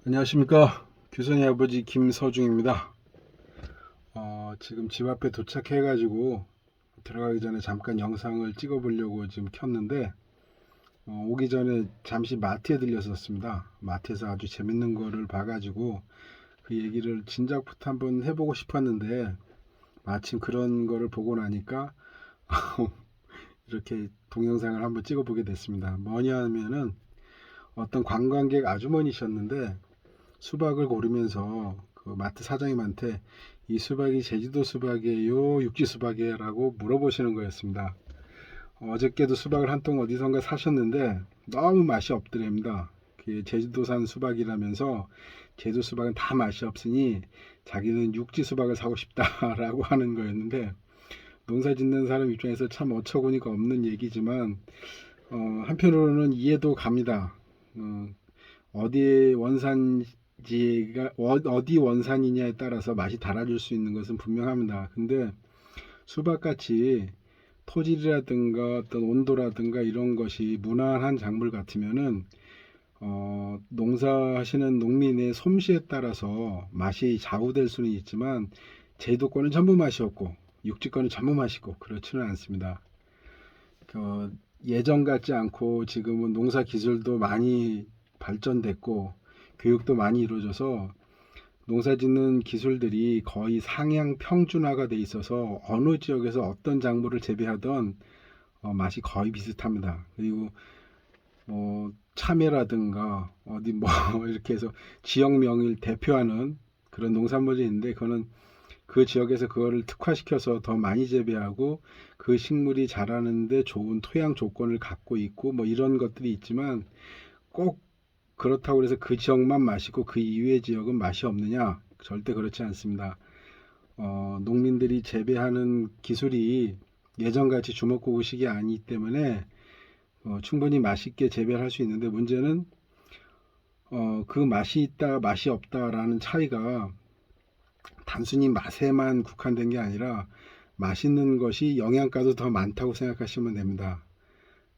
안녕하십니까. 규선이 아버지 김서중입니다. 지금 집 앞에 도착해가지고 들어가기 전에 잠깐 영상을 찍어보려고 지금 켰는데, 오기 전에 잠시 마트에 들렸었습니다. 마트에서 아주 재밌는 거를 봐가지고 그 얘기를 진작부터 한번 해보고 싶었는데, 마침 그런 거를 보고 나니까 이렇게 동영상을 한번 찍어보게 됐습니다. 뭐냐 하면은 어떤 관광객 아주머니셨는데, 수박을 고르면서 그 마트 사장님한테 이 수박이 제주도 수박이에요, 육지 수박이에요 라고 물어보시는 거였습니다. 어저께도 수박을 한 통 어디선가 사셨는데 너무 맛이 없더랍니다. 그 제주도산 수박이라면서 제주 수박은 다 맛이 없으니 자기는 육지 수박을 사고 싶다라고 하는 거였는데, 농사 짓는 사람 입장에서 참 어처구니가 없는 얘기지만 한편으로는 이해도 갑니다. 어, 어디에 원산지가 어디 원산이냐에 따라서 맛이 달라질 수 있는 것은 분명합니다. 근데 수박같이 토질이라든가 어떤 온도라든가 이런 것이 무난한 작물 같으면은 농사하시는 농민의 솜씨에 따라서 맛이 좌우될 수는 있지만, 제도 거는 전부 맛이 없고 육지 거는 전부 맛있고 그렇지는 않습니다. 예전 같지 않고 지금은 농사 기술도 많이 발전됐고 교육도 많이 이루어져서 농사 짓는 기술들이 거의 상향 평준화가 돼 있어서 어느 지역에서 어떤 작물을 재배하던 맛이 거의 비슷합니다. 그리고 참외라든가 어디 뭐 이렇게 해서 지역명을 대표하는 그런 농산물이 있는데, 그거는 그 지역에서 그거를 특화시켜서 더 많이 재배하고 그 식물이 자라는데 좋은 토양 조건을 갖고 있고 뭐 이런 것들이 있지만, 꼭 그렇다고 해서 그 지역만 맛있고 그 이외의 지역은 맛이 없느냐? 절대 그렇지 않습니다. 농민들이 재배하는 기술이 예전같이 주먹구구식이 아니기 때문에 충분히 맛있게 재배를 할 수 있는데, 문제는 그 맛이 있다 맛이 없다라는 차이가 단순히 맛에만 국한된 게 아니라 맛있는 것이 영양가도 더 많다고 생각하시면 됩니다.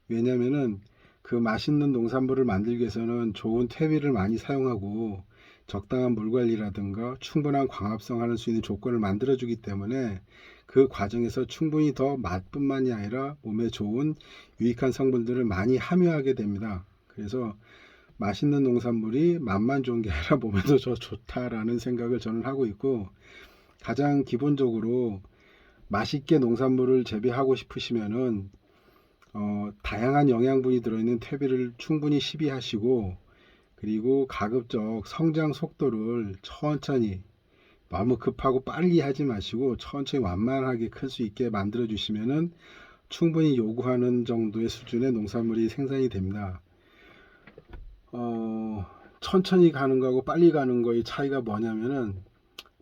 왜냐면은 그 맛있는 농산물을 만들기 위해서는 좋은 퇴비를 많이 사용하고 적당한 물 관리라든가 충분한 광합성 하는 수 있는 조건을 만들어 주기 때문에 그 과정에서 충분히 더 맛뿐만이 아니라 몸에 좋은 유익한 성분들을 많이 함유하게 됩니다. 그래서 맛있는 농산물이 맛만 좋은 게 아니라 몸에도 좋다라는 생각을 저는 하고 있고, 가장 기본적으로 맛있게 농산물을 재배하고 싶으시면은 다양한 영양분이 들어있는 퇴비를 충분히 시비하시고, 그리고 가급적 성장 속도를 천천히, 너무 급하고 빨리 하지 마시고 천천히 완만하게 클 수 있게 만들어 주시면은 충분히 요구하는 정도의 수준의 농산물이 생산이 됩니다. 천천히 가는 거하고 빨리 가는 거의 차이가 뭐냐면은,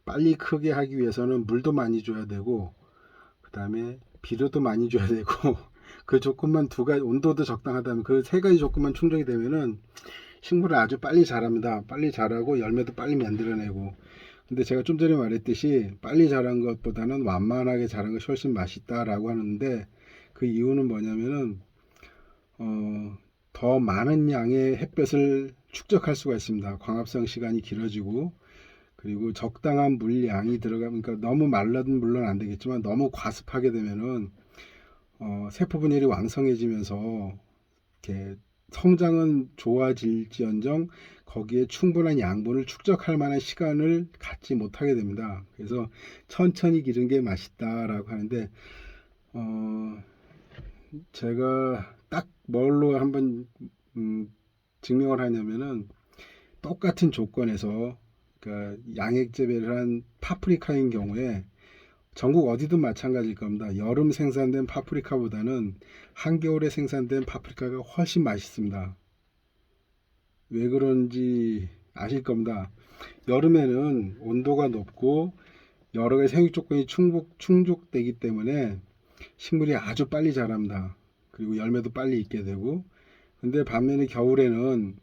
빨리 크게 하기 위해서는 물도 많이 줘야 되고 그 다음에 비료도 많이 줘야 되고 그 조건만 두 가지, 온도도 적당하다면 그 세 가지 조건만 충족이 되면은 식물을 아주 빨리 자랍니다. 빨리 자라고 열매도 빨리 만들어내고. 근데 제가 좀 전에 말했듯이 빨리 자란 것보다는 완만하게 자란 것이 훨씬 맛있다라고 하는데, 그 이유는 뭐냐면은 더 많은 양의 햇볕을 축적할 수가 있습니다. 광합성 시간이 길어지고, 그리고 적당한 물량이 들어가면, 그러니까 너무 말라든 물론 안 되겠지만 너무 과습하게 되면은 세포 분열이 왕성해지면서 이렇게 성장은 좋아질지언정 거기에 충분한 양분을 축적할 만한 시간을 갖지 못하게 됩니다. 그래서 천천히 기른 게 맛있다라고 하는데, 어, 제가 딱 뭘로 한번 증명을 하냐면은, 똑같은 조건에서 그러니까 양액 재배를 한 파프리카인 경우에 전국 어디든 마찬가지일 겁니다. 여름 생산된 파프리카보다는 한겨울에 생산된 파프리카가 훨씬 맛있습니다. 왜 그런지 아실 겁니다. 여름에는 온도가 높고 여러 가지 생육 조건이 충족되기 때문에 식물이 아주 빨리 자랍니다. 그리고 열매도 빨리 있게 되고, 근데 반면에 겨울에는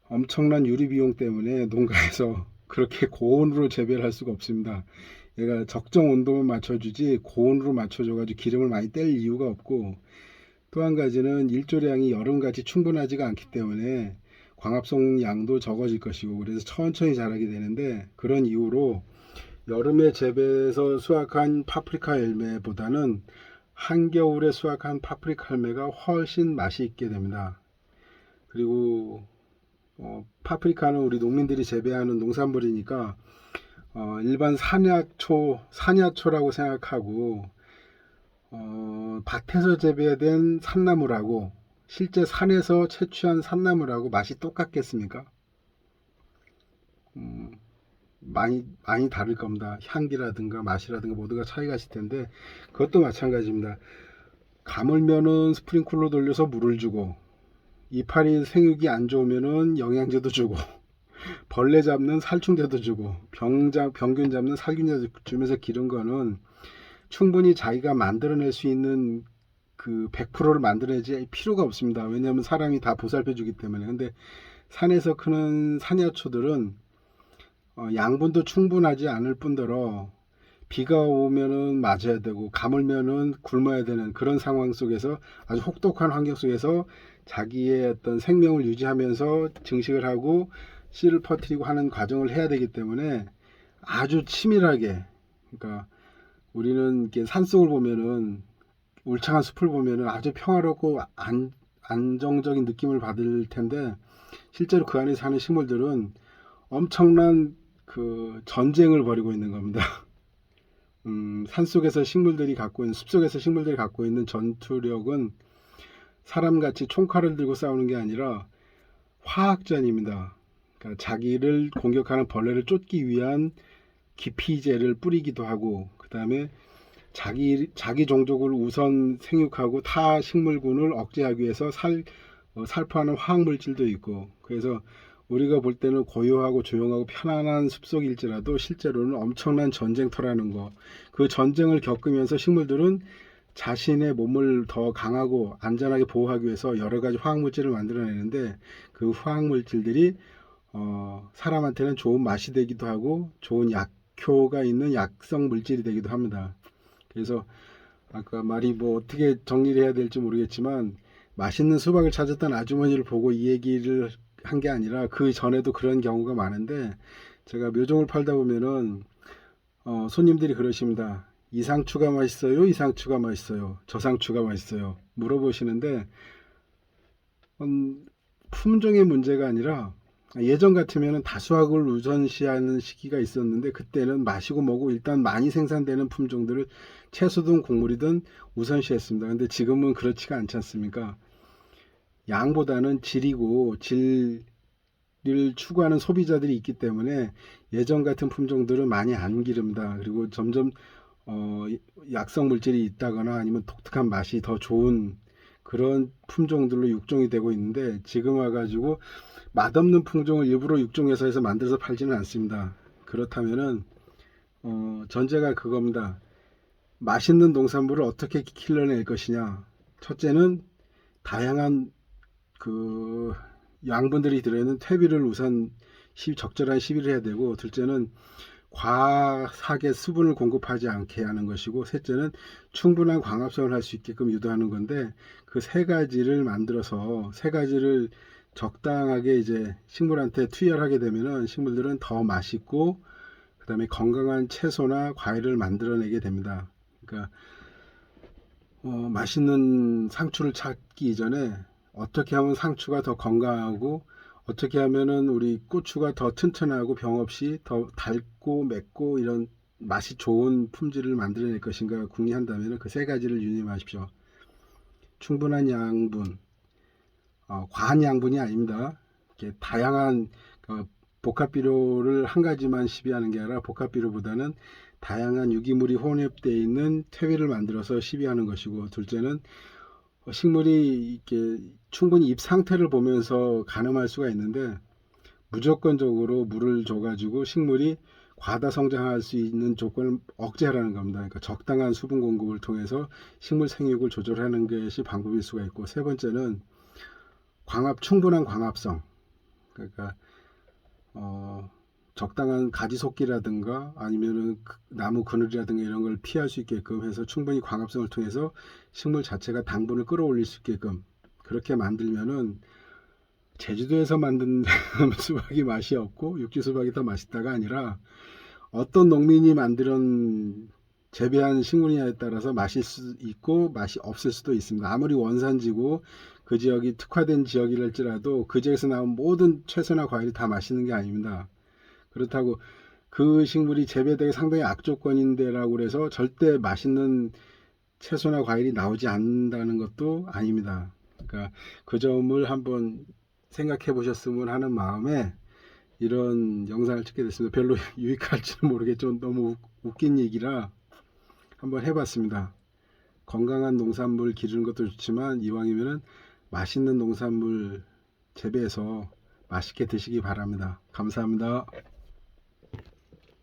엄청난 유리 비용 때문에 농가에서 그렇게 고온으로 재배를 할 수가 없습니다. 얘가 적정 온도만 맞춰주지 고온으로 맞춰줘가지고 기름을 많이 뗄 이유가 없고, 또 한 가지는 일조량이 여름같이 충분하지가 않기 때문에 광합성 양도 적어질 것이고, 그래서 천천히 자라게 되는데, 그런 이유로 여름에 재배해서 수확한 파프리카 열매보다는 한겨울에 수확한 파프리카 열매가 훨씬 맛이 있게 됩니다. 그리고 파프리카는 우리 농민들이 재배하는 농산물이니까 일반 산야초라고 생각하고, 밭에서 재배된 산나물하고 실제 산에서 채취한 산나물하고 맛이 똑같겠습니까? 음, 많이 다를 겁니다. 향기라든가 맛이라든가 모두가 차이가 있을 텐데, 그것도 마찬가지입니다. 가물면은 스프링클러 돌려서 물을 주고, 이파리 생육이 안 좋으면은 영양제도 주고, 벌레 잡는 살충제도 주고, 병균 잡는 살균제도 주면서 기른 거는 충분히 자기가 만들어낼 수 있는 그 100%를 만들어내지 필요가 없습니다. 왜냐하면 사람이 다 보살펴 주기 때문에. 근데 산에서 크는 산야초들은 양분도 충분하지 않을 뿐더러 비가 오면은 맞아야 되고 가물면은 굶어야 되는 그런 상황 속에서, 아주 혹독한 환경 속에서 자기의 어떤 생명을 유지하면서 증식을 하고 씨를 퍼뜨리고 하는 과정을 해야 되기 때문에 아주 치밀하게, 그러니까 우리는 이렇게 산속을 보면은, 울창한 숲을 보면은 아주 평화롭고 안정적인 느낌을 받을 텐데, 실제로 그 안에 사는 식물들은 엄청난 그 전쟁을 벌이고 있는 겁니다. 산속에서 식물들이 갖고 있는, 숲속에서 식물들이 갖고 있는 전투력은 사람같이 총칼을 들고 싸우는 게 아니라 화학전입니다. 그러니까 자기를 공격하는 벌레를 쫓기 위한 기피제를 뿌리기도 하고, 그 다음에 자기 종족을 우선 생육하고 타 식물군을 억제하기 위해서 살포하는 화학물질도 있고, 그래서 우리가 볼 때는 고요하고 조용하고 편안한 숲속일지라도 실제로는 엄청난 전쟁터라는 거. 그 전쟁을 겪으면서 식물들은 자신의 몸을 더 강하고 안전하게 보호하기 위해서 여러 가지 화학물질을 만들어내는데, 그 화학물질들이 사람한테는 좋은 맛이 되기도 하고 좋은 약효가 있는 약성 물질이 되기도 합니다. 그래서 아까 말이 뭐 어떻게 정리를 해야 될지 모르겠지만, 맛있는 수박을 찾았던 아주머니를 보고 이 얘기를 한 게 아니라 그 전에도 그런 경우가 많은데, 제가 묘종을 팔다 보면은 손님들이 그러십니다. 이 상추가 맛있어요? 이 상추가 맛있어요? 저 상추가 맛있어요? 물어보시는데, 품종의 문제가 아니라, 예전 같으면 다수확을 우선시하는 시기가 있었는데, 그때는 마시고 뭐고 일단 많이 생산되는 품종들을 채소든 곡물이든 우선시했습니다. 근데 지금은 그렇지가 않지 않습니까? 양보다는 질이고, 질을 추구하는 소비자들이 있기 때문에 예전 같은 품종들은 많이 안 기릅니다. 그리고 점점 약성 물질이 있다거나 아니면 독특한 맛이 더 좋은 그런 품종들로 육종이 되고 있는데, 지금 와가지고 맛없는 품종을 일부러 육종회사에서 만들어서 팔지는 않습니다. 그렇다면은 전제가 그겁니다. 맛있는 농산물을 어떻게 길러낼 것이냐. 첫째는 다양한 그 양분들이 들어있는 퇴비를 우선 적절한 시비를 해야 되고, 둘째는 과하게 수분을 공급하지 않게 하는 것이고, 셋째는 충분한 광합성을 할 수 있게끔 유도하는 건데, 그 세 가지를 만들어서 세 가지를 적당하게 이제 식물한테 투여하게 되면은 식물들은 더 맛있고 그 다음에 건강한 채소나 과일을 만들어내게 됩니다. 그러니까 맛있는 상추를 찾기 이전에 어떻게 하면 상추가 더 건강하고, 어떻게 하면은 우리 고추가 더 튼튼하고 병 없이 더 달고 맵고 이런 맛이 좋은 품질을 만들어낼 것인가 궁리한다면 그 세 가지를 유념하십시오. 충분한 양분, 과한 양분이 아닙니다. 이렇게 다양한 복합비료를 한 가지만 시비하는 게 아니라, 복합비료보다는 다양한 유기물이 혼합되어 있는 퇴비를 만들어서 시비하는 것이고, 둘째는 식물이 이렇게 충분히 잎 상태를 보면서 가늠할 수가 있는데, 무조건적으로 물을 줘가지고 식물이 과다 성장할 수 있는 조건을 억제하라는 겁니다. 그러니까 적당한 수분 공급을 통해서 식물 생육을 조절하는 것이 방법일 수가 있고, 세 번째는 충분한 광합성. 그러니까 적당한 가지속기라든가 아니면은 나무 그늘이라든가 이런 걸 피할 수 있게끔 해서 충분히 광합성을 통해서 식물 자체가 당분을 끌어올릴 수 있게끔 그렇게 만들면은 제주도에서 만든 수박이 맛이 없고 육지 수박이 더 맛있다가 아니라 어떤 농민이 만든 재배한 식물이냐에 따라서 맛일 수 있고 맛이 없을 수도 있습니다. 아무리 원산지고 그 지역이 특화된 지역이랄지라도 그 지역에서 나온 모든 채소나 과일이 다 맛있는 게 아닙니다. 그렇다고 그 식물이 재배되기 상당히 악조건인데라고 해서 절대 맛있는 채소나 과일이 나오지 않는다는 것도 아닙니다. 그러니까 그 점을 한번 생각해 보셨으면 하는 마음에 이런 영상을 찍게 됐습니다. 별로 유익할지는 모르겠지만 너무 웃긴 얘기라 한번 해봤습니다. 건강한 농산물 기르는 것도 좋지만 이왕이면은 맛있는 농산물 재배해서 맛있게 드시기 바랍니다. 감사합니다.